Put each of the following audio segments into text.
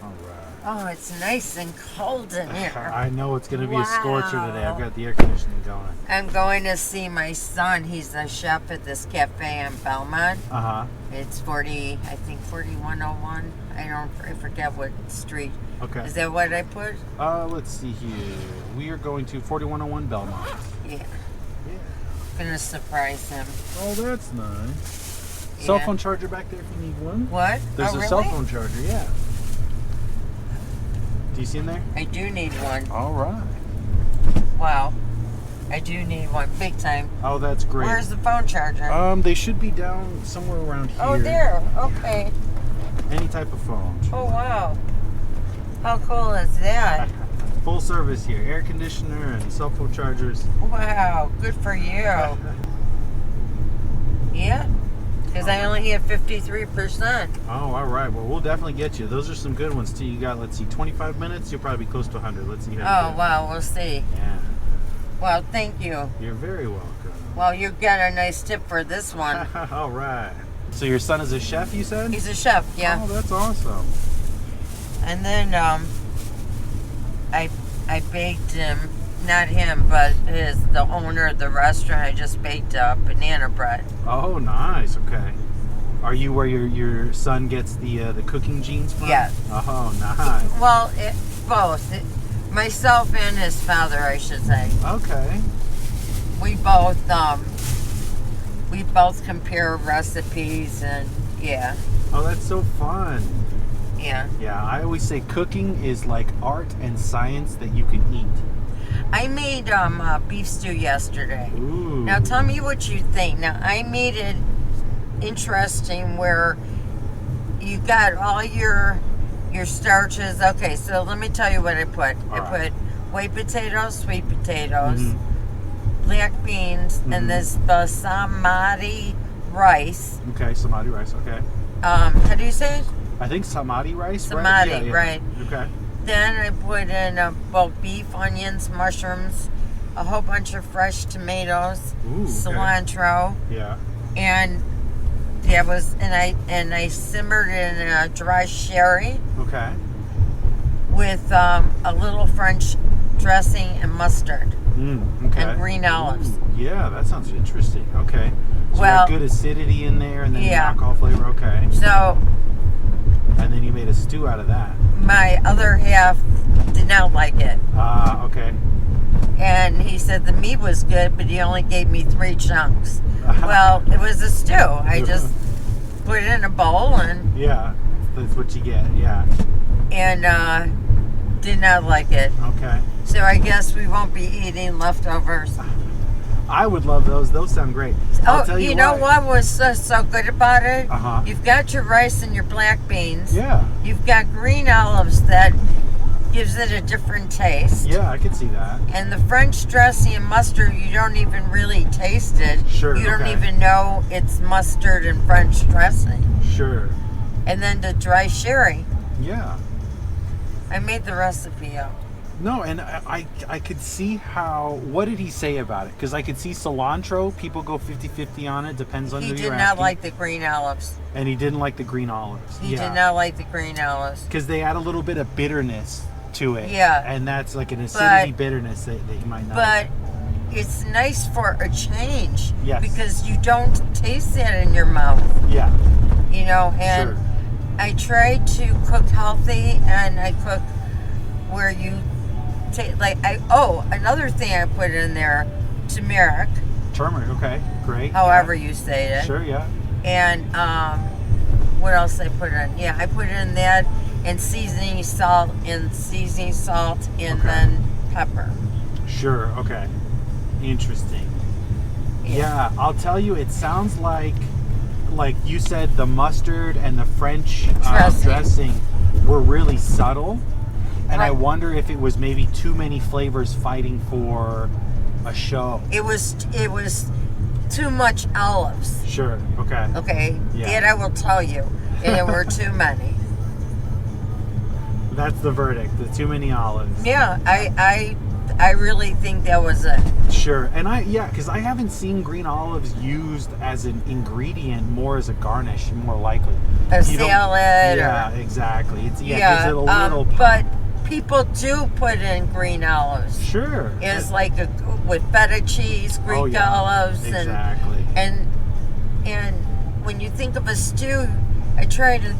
All right. Oh, it's nice and cold in here. I know it's going to be a scorcher today. I've Wow. got the air conditioning going. I'm going to see my son. He's a chef at this cafe in Belmont. Uh-huh. It's 4101. I forget what street. Okay. Is that what I put? Let's see here. We are going to 4101 Belmont. Yeah. Yeah. Gonna surprise him. Oh, that's nice. Yeah. Cell phone charger back there if you need one. What? There's oh, a really? cell phone charger, yeah. Do you see in there? I do need one. All right. Wow. I do need one. Big time. Oh, that's great. Where's the phone charger? They should be down somewhere around here. Oh, there. Okay. Any type of phone. Oh, wow. How cool is that? Full service here. Air conditioner and cell phone chargers. Wow. Good for you. Yeah. Because I only hit 53%. Oh, all right. Well, we'll definitely get you. Those are some good ones, too. You got, let's see, 25 minutes. You'll probably be close to 100. Let's see how you Oh, do. wow. We'll see. Yeah. Well, thank you. You're very welcome. Well, you got a nice tip for this one. All right. So your son is a chef, you said? He's a chef, yeah. Oh, that's awesome. And then I baked him, not him, but the owner of the restaurant. I just baked banana bread. Oh, nice. Okay. Are you where your son gets the cooking genes from? Yes. Oh, nice. Well, both. Myself and his father, I should say. Okay. We both compare recipes and yeah. Oh, that's so fun. Yeah. Yeah, I always say cooking is like art and science that you can eat. I made beef stew yesterday. Ooh. Now tell me what you think. Now I made it interesting where you got all your starches. Okay, so let me tell you what I put. I put white potatoes, sweet potatoes, black beans, and this basmati rice. Okay, samadhi rice. Okay. How do you say it? I think samadhi rice. Samadhi, right? Yeah, yeah. right. Okay. Then I put in both beef, onions, mushrooms, a whole bunch of fresh tomatoes, Ooh, okay. cilantro, Yeah. and that was I simmered in a dry sherry Okay. with a little French dressing and mustard Okay. and green olives. Ooh, yeah, that sounds interesting. Okay. So Well, you got good acidity in there, and then yeah. alcohol flavor. Okay. So And then you made a stew out of that. my other half did not like it. Okay. And he said the meat was good, but he only gave me 3 chunks. Well, it was a stew. I just put it in a bowl and Yeah, that's what you get. Yeah. did not like it. Okay. So I guess we won't be eating leftovers. I would love those. Those sound great. I'll tell you know what was so good about it? Uh-huh. You've got your rice and your black beans. Yeah. You've got green olives that gives it a different taste. Yeah, I could see that. And the French dressing and mustard, you don't even really taste it. Sure, You don't okay. even know it's mustard and French dressing. Sure. And then the dry sherry. Yeah. I made the recipe up. No, and I could see how, what did he say about it? Because I could see cilantro, people go 50-50 on it, depends on He who did you're not asking. like the green olives. And he didn't like the green olives. He did not like the green olives. Because they add a little bit of bitterness to it. Yeah. And that's like an acidity bitterness that he might not. But it's nice for a change. Yes. Because you don't taste that in your mouth. Yeah. You know, and Sure. I try to cook healthy, and I cook where you take, another thing I put in there, turmeric, Turmeric, okay. Great. however you say it. Sure, yeah. And what else I put in? Yeah, I put in that and seasoning salt and then pepper. Sure, okay. Interesting. Yeah, I'll tell you, it sounds like you said, the mustard and the French dressing were really subtle. And I wonder if it was maybe too many flavors fighting for a show. It was too much olives. Sure, okay. Okay, Yeah. that I will tell you. And there were too many. That's the verdict, the too many olives. Yeah, I I really think that was it. Sure. And because I haven't seen green olives used as an ingredient, more as a garnish, more likely. A salad. Yeah, exactly. It's gives it a little pop. But people do put in green olives. Sure. It's like with feta cheese, Greek olives, exactly. and when you think of a stew, I try to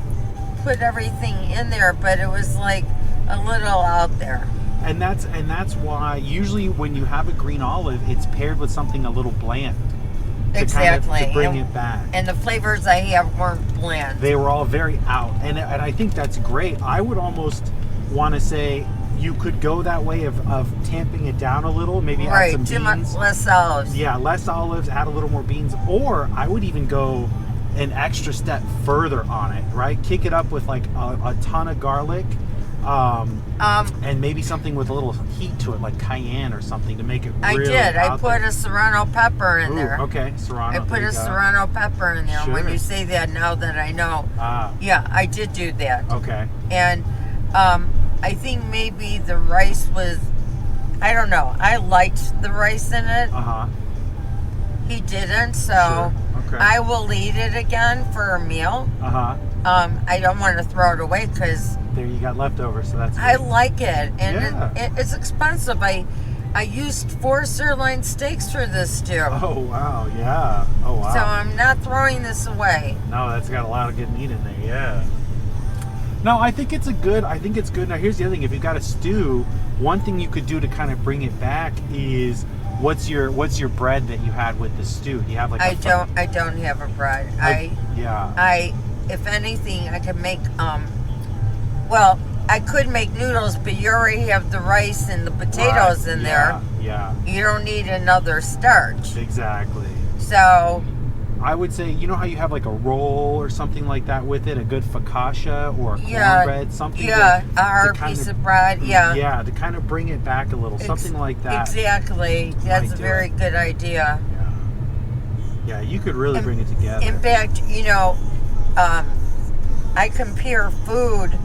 put everything in there, but it was like a little out there. And that's why usually when you have a green olive, it's paired with something a little bland. Exactly. To bring it back. And the flavors I have weren't bland. They were all very out. And I think that's great. I would almost want to say you could go that way of tamping it down a little, maybe add some beans. Much less olives. Yeah, less olives, add a little more beans. Or I would even go an extra step further on it, right? Kick it up with like a ton of garlic. And maybe something with a little heat to it, like cayenne or something, to make it really I put a serrano pepper in there. Okay, serrano. I put a serrano pepper in there. Sure. When you say that, now that I know. Yeah, I did do that. Okay. And I think maybe the rice was, I don't know. I liked the rice in it. He didn't, so sure. Okay. I will eat it again for a meal. I don't want to throw it away because there you got leftovers, so that's good. I like it, and it's expensive. I used 4 sirloin steaks for this stew. Oh wow, yeah. Oh wow. So I'm not throwing this away. No, that's got a lot of good meat in there. Yeah. No, I think it's good. Now here's the other thing: if you've got a stew, one thing you could do to kind of bring it back is what's your bread that you had with the stew? Do you have like I don't have a bread. If anything, I could make well, I could make noodles, but you already have the rice and the potatoes in there. Yeah. You don't need another starch. Exactly. So I would say, you know how you have like a roll or something like that with it, a good focaccia or a cornbread, something. Yeah, a hard piece of bread. Yeah. Yeah, to kind of bring it back a little, something like that. Exactly. That's a very good idea. Yeah, you could really bring it together. In fact, I compare food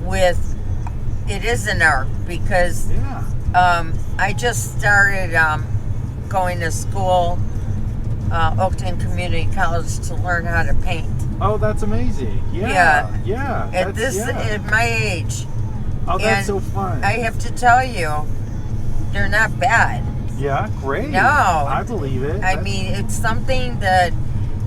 with, it is an art because I just started going to school, Oakton Community College, to learn how to paint. Oh, that's amazing. Yeah. At my age. Oh, that's so fun. I have to tell you, they're not bad. Yeah, great. No. I believe it. I mean, it's something that,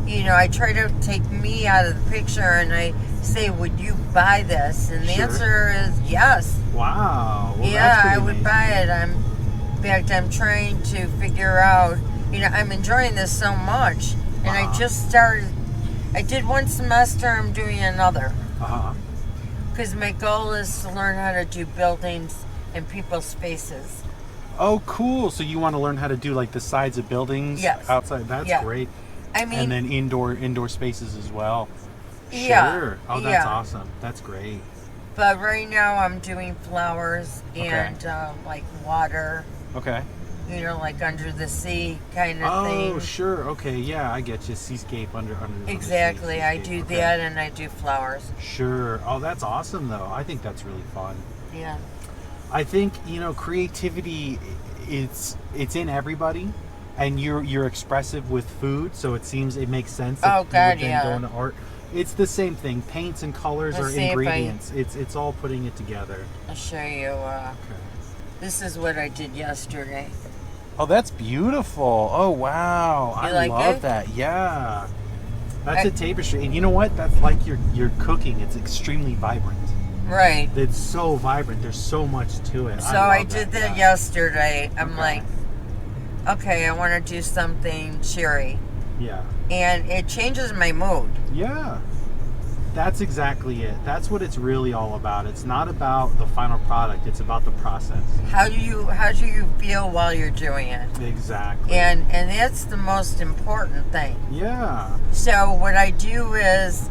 I try to take me out of the picture and I say, would you buy this? And the answer is yes. Wow. Well, I would buy it. In fact, I'm trying to figure out, I'm enjoying this so much. And I just started, I did one semester, I'm doing another. Because my goal is to learn how to do buildings and people's spaces. Oh, cool. So you want to learn how to do like the sides of buildings outside? That's great. I mean, and then indoor spaces as well. Yeah. Sure. Oh, that's awesome. That's great. But right now I'm doing flowers and like water. Okay. Like under the sea kind of thing. Oh, sure. Okay. Yeah, I get you. Seascape under exactly. The sea, I do that and I do flowers. Sure. Oh, that's awesome though. I think that's really fun. Yeah. I think, creativity, it's in everybody. And you're expressive with food, so it makes sense that you would then go into art. It's the same thing. Paints and colors are ingredients. It's all putting it together. I'll show you. This is what I did yesterday. Oh, that's beautiful. Oh, wow. I love that. Yeah. That's a tapestry. And you know what? That's like your cooking. It's extremely vibrant. Right. It's so vibrant. There's so much to it. So I did that yesterday. I'm like, okay, I want to do something cheery. Yeah. And it changes my mood. Yeah. That's exactly it. That's what it's really all about. It's not about the final product. It's about the process. How do you feel while you're doing it? Exactly. And that's the most important thing. Yeah. So what I do is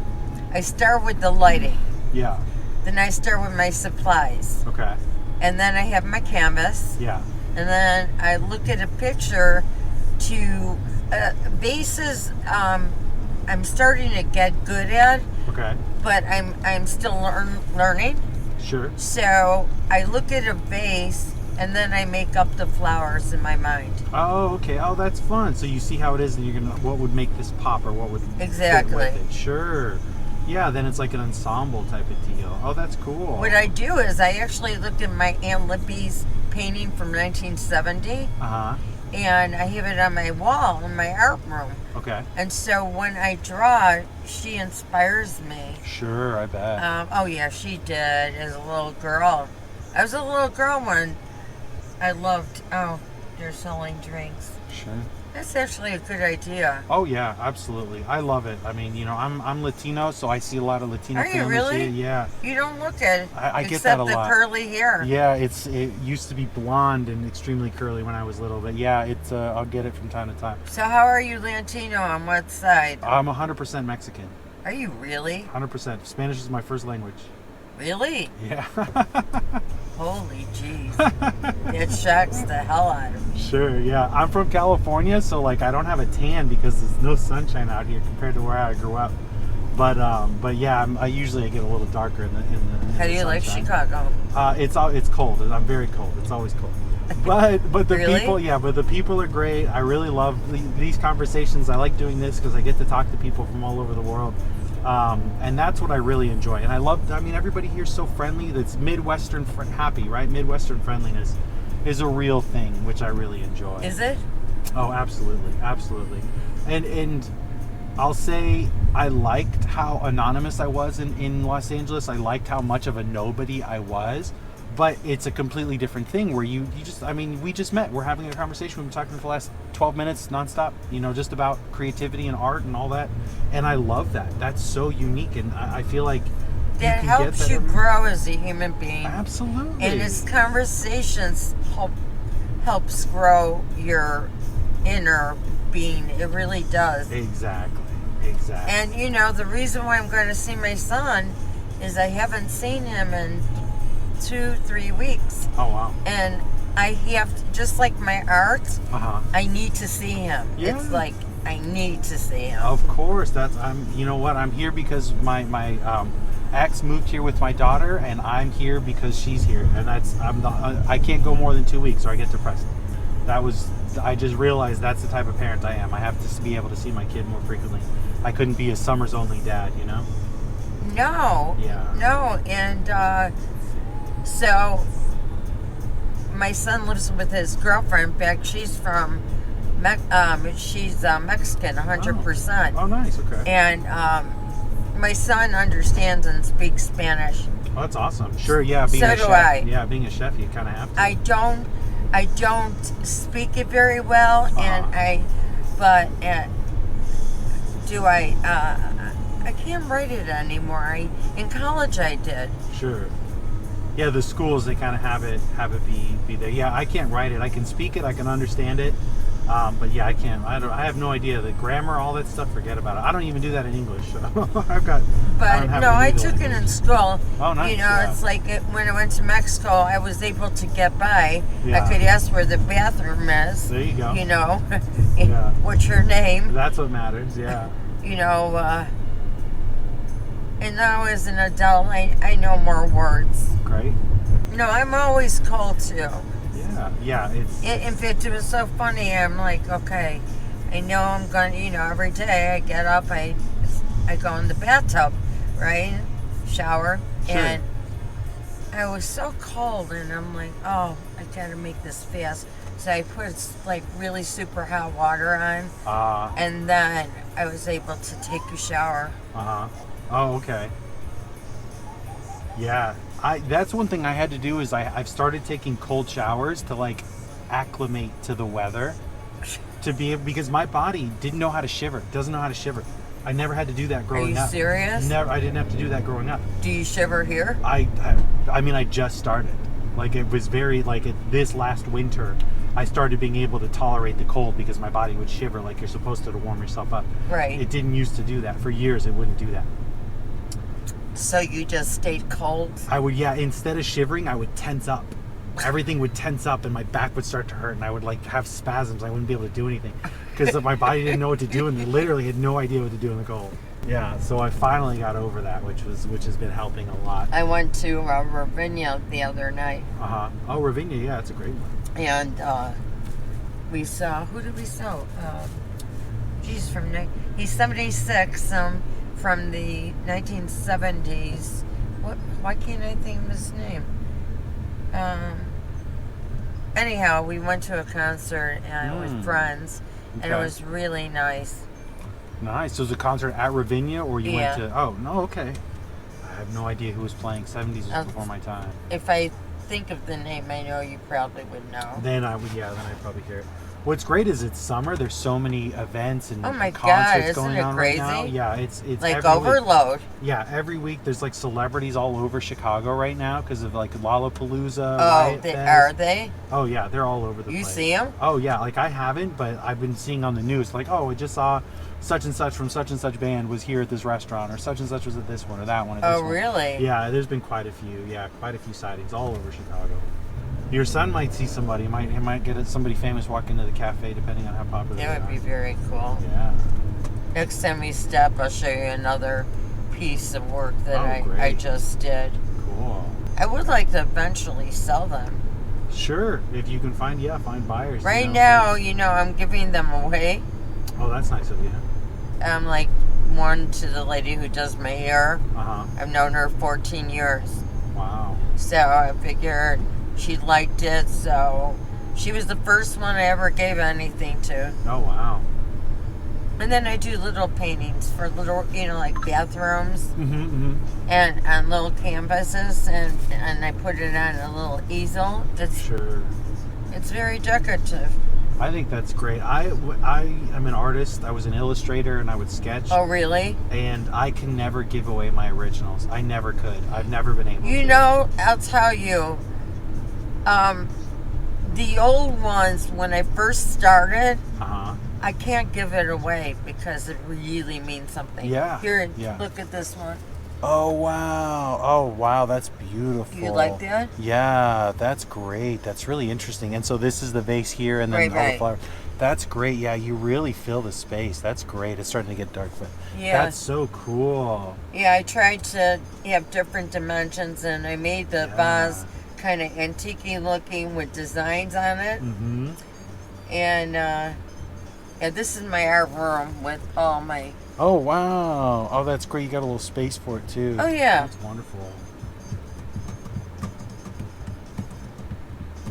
I start with the lighting. Yeah. Then I start with my supplies. Okay. And then I have my canvas. Yeah. And then I look at a picture to bases. I'm starting to get good at. Okay. But I'm still learning. Sure. So I look at a vase and then I make up the flowers in my mind. Oh, okay. Oh, that's fun. So you see how it is, and you're gonna what would make this pop, or what would Exactly. fit with it. Sure. Yeah. Then it's like an ensemble type of deal. Oh, that's cool. What I do is I actually looked at my Aunt Lippy's painting from 1970, and I have it on my wall in my art room. Okay. And so when I draw, she inspires me. Sure, I bet. Oh yeah, she did as a little girl. I was a little girl when I loved. Oh, they're selling drinks. Sure. That's actually a good idea. Oh yeah, absolutely. I love it. I mean, I'm Latino, so I see a lot of Latino Are you families really? here. Yeah. You don't look at it. I get except that a the lot. curly hair. Yeah, it used to be blonde and extremely curly when I was little, but yeah, it's I'll get it from time to time. So how are you Latino on what side? I'm 100% Mexican. Are you really? 100%. Spanish is my first language. Really? Yeah. Holy jeez. It shocks the hell out of me. Sure, yeah. I'm from California, so like I don't have a tan because there's no sunshine out here compared to where I grew up. But yeah, I usually get a little darker in the How do you like Chicago? It's cold. I'm very cold. It's always cold. But the Really? people, yeah, but the people are great. I really love these conversations. I like doing this because I get to talk to people from all over the world. And that's what I really enjoy. And I mean, everybody here is so friendly. That's Midwestern happy, right? Midwestern friendliness is a real thing, which I really enjoy. Is it? Oh, absolutely. Absolutely. And I'll say I liked how anonymous I was in Los Angeles. I liked how much of a nobody I was. But it's a completely different thing where you just, I mean, we just met. We're having a conversation. We've been talking for the last 12 minutes nonstop, just about creativity and art and all that. And I love that. That's so unique. And I feel like That you can helps get that you grow as a human being. Absolutely. And its conversations helps grow your inner being. It really does. Exactly. And the reason why I'm going to see my son is I haven't seen him in 2-3 weeks. Oh wow. And I have to, just like my art, I need to see him. Yeah. It's like I need to see him. Of course. You know what, I'm here because my ex moved here with my daughter, and I'm here because she's here, and I can't go more than 2 weeks or I get depressed. I just realized that's the type of parent I am. I have to be able to see my kid more frequently. I couldn't be a summers only dad, No. Yeah. No, and so my son lives with his girlfriend. In fact, she's from she's Mexican, 100%. Oh, nice. Okay. And my son understands and speaks Spanish. Oh, that's awesome. Sure. Yeah. Being So a do chef. I. Yeah, being a chef, you kind of have to. I don't speak it very well, I can't write it anymore. In college I did. Sure. Yeah, the schools, they kind of have it be there. Yeah, I can't write it. I can speak it. I can understand it. But yeah, I can't. I have no idea the grammar, all that stuff. Forget about it. I don't even do that in English. So I took it in school. Oh, nice. Yeah. It's like when I went to Mexico, I was able to get by. Yeah. I could ask where the bathroom is. There you go. Yeah. What's your name? That's what matters. Yeah. And now as an adult, I know more words. Great. I'm always cold too. Yeah. In fact, it was so funny. I'm like, okay, I know I'm going to, every day I get up, I go in the bathtub, right? Shower. Sure. And I was so cold, and I'm like, oh, I got to make this fast. So I put like really super hot water on, and then I was able to take a shower. Oh, okay. Yeah, that's one thing I had to do is I've started taking cold showers to like acclimate to the weather, because my body didn't know how to shiver. Doesn't know how to shiver. I never had to do that growing up. Are you serious? Never. I didn't have to do that growing up. Do you shiver here? I mean, I just started. Like it was very this last winter, I started being able to tolerate the cold because my body would shiver like you're supposed to warm yourself up. Right. It didn't used to do that. For years, it wouldn't do that. So you just stayed cold? I would, yeah. Instead of shivering, I would tense up. Everything would tense up, and my back would start to hurt, and I would have spasms. I wouldn't be able to do anything because my body didn't know what to do, and they literally had no idea what to do in the cold. Yeah, so I finally got over that, which has been helping a lot. I went to Ravinia the other night. Oh, Ravinia, yeah, it's a great one. And we saw, who did we saw? He's 76, from the 1970s. Why can't I think of his name? Anyhow, we went to a concert with friends, and it was really nice. Nice. So it was a concert at Ravinia, or you went to... Oh, no, okay. I have no idea who was playing. 70s was before my time. If I think of the name, I know you probably would know. Then I'd probably hear it. What's great is it's summer. There's so many events and concerts going on right now. Yeah, it's like overload. Week. Yeah, every week there's like celebrities all over Chicago right now because of like Lollapalooza. Oh, are they? Oh yeah, they're all over the place. You see them? Oh yeah, like I haven't, but I've been seeing on the news. Like, oh, I just saw such and such from such and such band was here at this restaurant, or such and such was at this one or that one. At this one. Really? Yeah, there's been quite a few. Yeah, quite a few sightings all over Chicago. Your son might see somebody. He might get somebody famous walk into the cafe, depending on how popular they are. That would be very cool. Yeah. Next time we step, I'll show you another piece of work that I just did. Cool. I would like to eventually sell them. Sure, if you can find buyers. Right now, I'm giving them away. Oh, that's nice of you. I'm like one to the lady who does my hair. I've known her 14 years. Wow. So I figured she liked it, so she was the first one I ever gave anything to. Oh, wow. And then I do little paintings for little, like bathrooms and on little canvases, and I put it on a little easel. It's very decorative. I think that's great. I am an artist. I was an illustrator, and I would sketch. Oh, really? And I can never give away my originals. I never could. I've never been able to. I'll tell you, the old ones, when I first started, I can't give it away because it really means something. Yeah. Here, look at this one. Oh, wow. That's beautiful. You like that? Yeah, that's great. That's really interesting. And so this is the vase here, and then all the flowers. That's great. Yeah, you really fill the space. That's great. It's starting to get dark, but that's so cool. Yeah, I tried to have different dimensions, and I made the vase kind of antique-y looking with designs on it. And this is my art room with all my... Oh, wow. Oh, that's great. You got a little space for it, too. Oh, yeah. That's wonderful.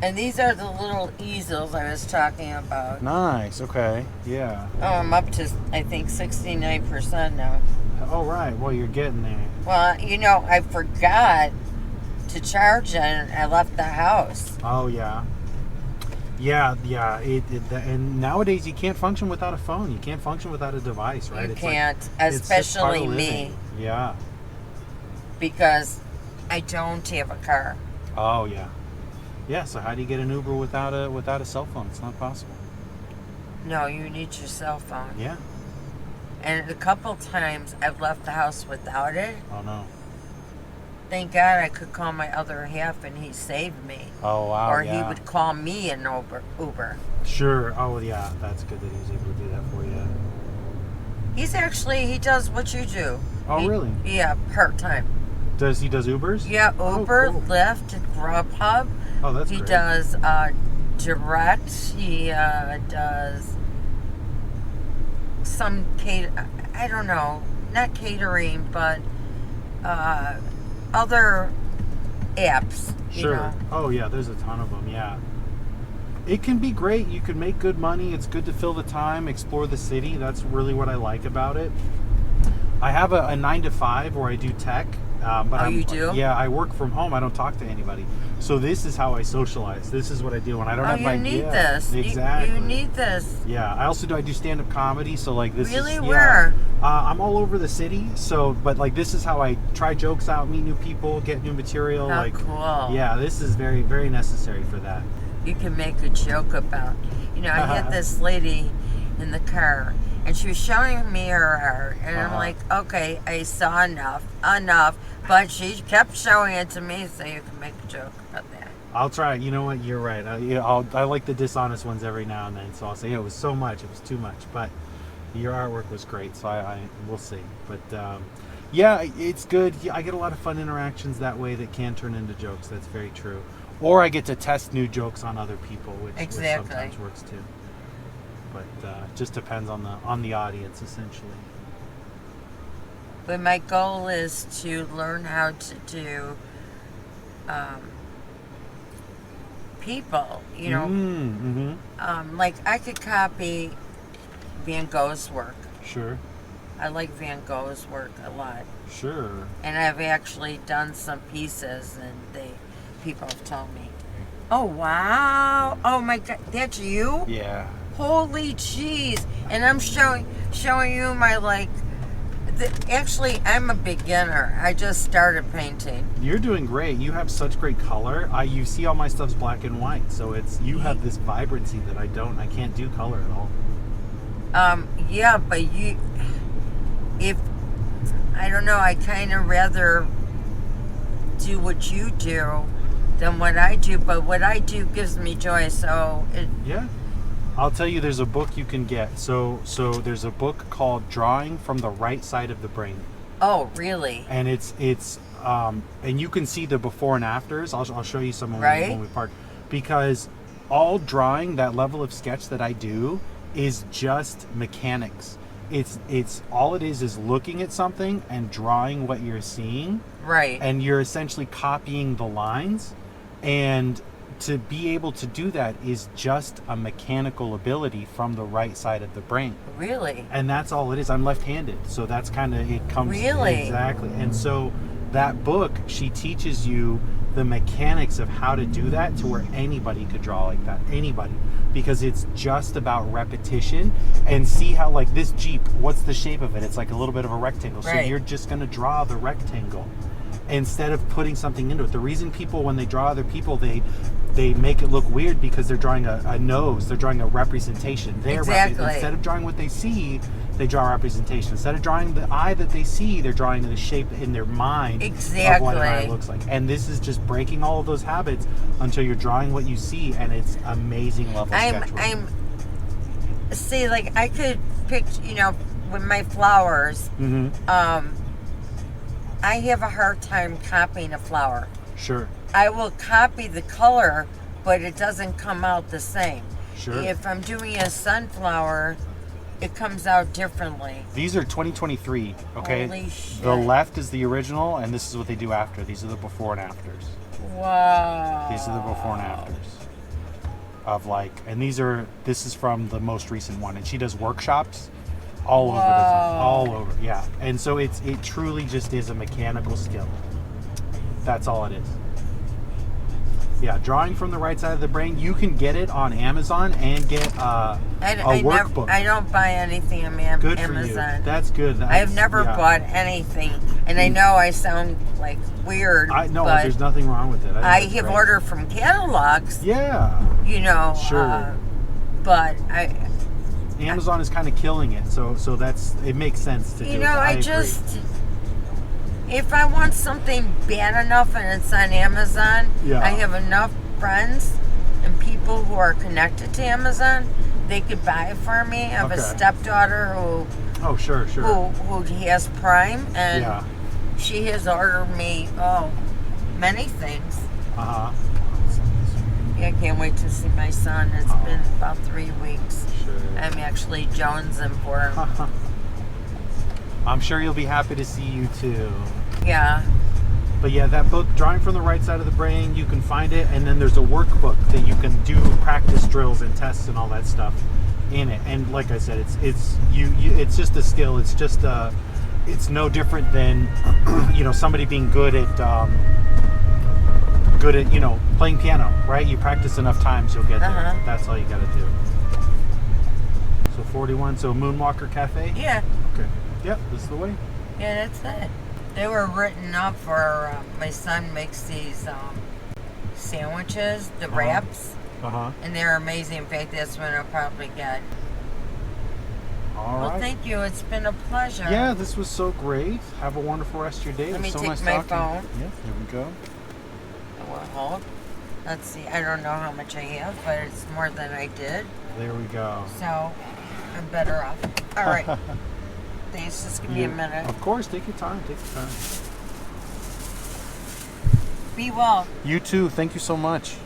And these are the little easels I was talking about. Nice. Okay. Yeah. Oh, I'm up to, I think, 69% now. Oh, right. Well, you're getting there. Well, I forgot to charge it, and I left the house. Oh, yeah. Yeah. And nowadays you can't function without a phone. You can't function without a device, right? You can't, especially me. Yeah. Because I don't have a car. Oh, yeah. Yeah, so how do you get an Uber without a cell phone? It's not possible. No, you need your cell phone. Yeah. And a couple times I've left the house without it. Oh, no. Thank God I could call my other half and he saved me. Oh, wow. Or he would call me an Uber. Sure. Oh, yeah. That's good that he was able to do that for you. He does what you do. Oh, really? Yeah, part-time. He does Ubers? Yeah, Uber, Lyft, Grubhub. Oh, that's great. He does direct. He does some I don't know, not catering, but other apps. Sure. Oh, yeah, there's a ton of them, yeah. It can be great. You can make good money. It's good to fill the time, explore the city. That's really what I like about it. I have a 9-to-5 where I do tech. But you do? Yeah, I work from home. I don't talk to anybody. So this is how I socialize. This is what I do when I don't have my... you need this. Exactly. You need this. Yeah, I do stand-up comedy. So like this really? is... Where? I'm all over the city. So, but like this is how I try jokes out, meet new people, get new material. How cool. Yeah, this is very, very necessary for that. You can make a joke about... I had this lady in the car, and she was showing me her art, and I'm like, okay, I saw enough, but she kept showing it to me, so you can make a joke about that. I'll try. You know what? You're right. I like the dishonest ones every now and then, so I'll say it was so much, it was too much. But Your artwork was great, so I we'll see. But yeah, it's good. I get a lot of fun interactions that way that can turn into jokes. That's very true. Or I get to test new jokes on other people, which sometimes works too. But just depends on the audience, essentially. But my goal is to learn how to do people, you know. Mm-hmm. Like I could copy Van Gogh's work. Sure. I like Van Gogh's work a lot. Sure. And I've actually done some pieces, and people have told me, "Oh wow! Oh my God, that's you? Yeah. Holy jeez!" And I'm showing you my actually, I'm a beginner. I just started painting. You're doing great. You have such great color. You see all my stuff's black and white, so you have this vibrancy that I don't. I can't do color at all. Yeah, but I don't know, I kind of rather do what you do than what I do, but what I do gives me joy, so yeah. I'll tell you, there's a book you can get. So there's a book called Drawing from the Right Side of the Brain. Oh, really? And it's and you can see the before and afters. I'll show you some when we part, because all drawing, that level of sketch that I do, is just mechanics. It's all it is looking at something and drawing what you're seeing. Right. And you're essentially copying the lines, and to be able to do that is just a mechanical ability from the right side of the brain. Really? And that's all it is. I'm left-handed, so that's kind of it comes. Really? Exactly. And so that book, she teaches you the mechanics of how to do that to where anybody could draw like that. Anybody. Because it's just about repetition. And see how, like, this Jeep, what's the shape of it? It's like a little bit of a rectangle. Right. So you're just going to draw the rectangle instead of putting something into it. The reason people, when they draw other people, they make it look weird because they're drawing a nose. They're drawing a representation. Exactly. Instead of drawing what they see, they draw a representation. Instead of drawing the eye that they see, they're drawing the shape in their mind of what an eye looks like. And this is just breaking all of those habits until you're drawing what you see, and it's amazing level sketch work. See, like, I could pick, with my flowers, I have a hard time copying a flower. Sure. I will copy the color, but it doesn't come out the same. Sure. If I'm doing a sunflower, it comes out differently. These are 2023, okay? Holy shit. The left is the original, and this is what they do after. These are the before and afters. Wow. These are the before and afters. This is from the most recent one, and she does workshops all over, yeah. And so it truly just is a mechanical skill. That's all it is. Yeah, Drawing from the Right Side of the Brain. You can get it on Amazon and get a workbook. I don't buy anything on Amazon. Good for you. That's good. I've never bought anything, and I know I sound like weird. No, there's nothing wrong with it. I have ordered from catalogs. Yeah. Sure. But Amazon is kind of killing it, so it makes sense to do it. I agree. If I want something bad enough and it's on Amazon, I have enough friends and people who are connected to Amazon. They could buy it for me. I have a stepdaughter who has Prime, and she has ordered me many things. Yeah, I can't wait to see my son. It's been about 3 weeks. Sure. I'm actually jonesing for him. I'm sure you'll be happy to see you too. Yeah. But yeah, that book, Drawing from the Right Side of the Brain, you can find it, and then there's a workbook that you can do practice drills and tests and all that stuff in it. And like I said, it's just a skill. It's just it's no different than somebody being good at playing piano, right? You practice enough times, you'll get there. That's all you got to do. So 41. So Moonwalker Cafe. Yeah. Okay. Yep, this is the way. Yeah, that's it. They were written up for, my son makes these sandwiches, the wraps, and they're amazing. In fact, that's what I'll probably get. All right. Well, thank you. It's been a pleasure. Yeah, this was so great. Have a wonderful rest of your day. Let me so take nice my talking. phone. Yeah, here we go. Well, let's see. I don't know how much I have, but it's more than I did. There we go. So, I'm better off. All right. Please, just give me a minute. Of course, take your time. Take your time. Be well. You too. Thank you so much.